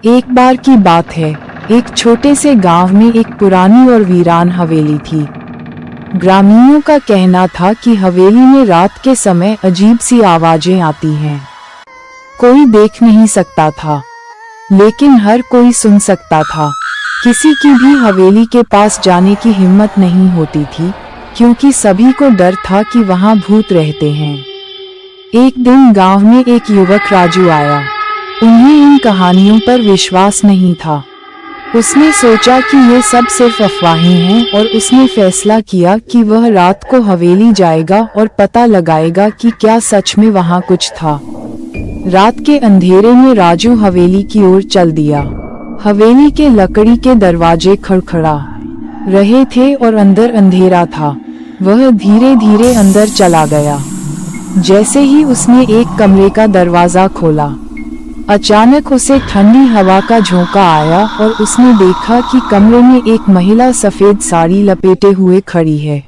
एक बार की बात है, एक छोटे से गांव में एक पुरानी और वीरान हवेली थी। ग्रामीणों का कहना था कि हवेली में रात के समय अजीब सी आवाजें आती हैं। कोई देख नहीं सकता था, लेकिन हर कोई सुन सकता था। किसी की भी हवेली के पास जाने की हिम्मत नहीं होती थी, क्योंकि सभी को डर था कि वहां भूत रहते हैं। एक दिन गांव में एक युवक राजू आया। उन्हें इन कहानियों पर विश्वास नहीं था। उसने सोचा कि ये सब सिर्फ अफवाहें हैं और उसने फैसला किया कि वह रात को हवेली जाएगा और पता लगाएगा कि क्या सच में वहां कुछ था। रात के अंधेरे में राजू हवेली की ओर चल दिया। हवेली के लकड़ी के दरवाजे खड़खड़ा रहे थे और अंदर अंधेरा था। वह धीरे धीरे अंदर चला गया। जैसे ही उसने एक कमरे का दरवाजा खोला, अचानक उसे ठंडी हवा का झोंका आया और उसने देखा कि कमरे में एक महिला सफेद साड़ी लपेटे हुए खड़ी है।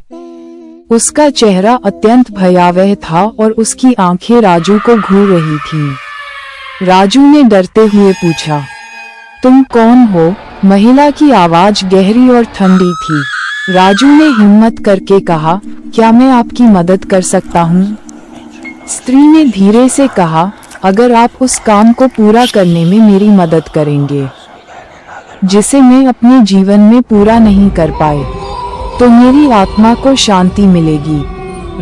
उसका चेहरा अत्यंत भयावह था और उसकी आंखें राजू को घूर रही थीं। राजू ने डरते हुए पूछा, तुम कौन हो? महिला की आवाज गहरी और ठंडी थी। राजू ने हिम्मत करके कहा, क्या मैं आपकी मदद कर सकता हूँ? स्त्री ने धीरे से कहा, अगर आप उस काम को पूरा करने में मेरी मदद करेंगे जिसे मैं अपने जीवन में पूरा नहीं कर पाए, तो मेरी आत्मा को शांति मिलेगी।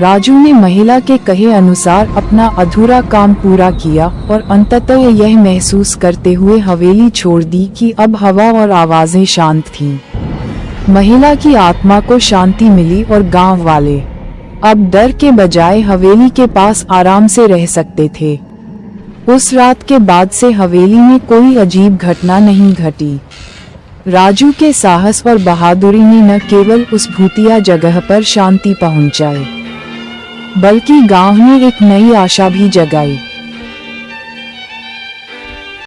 राजू ने महिला के कहे अनुसार अपना अधूरा काम पूरा किया और अंततः यह महसूस करते हुए हवेली छोड़ दी कि अब हवा और आवाजें शांत थीं। महिला की आत्मा को शांति मिली और गांव वाले अब डर के बजाय हवेली के पास आराम से रह सकते थे। उस रात के बाद से हवेली में कोई अजीब घटना नहीं घटी। राजू के साहस और बहादुरी ने न केवल उस भूतिया जगह पर शांति पहुंचाई, बल्कि गांव में एक नई आशा भी जगाई।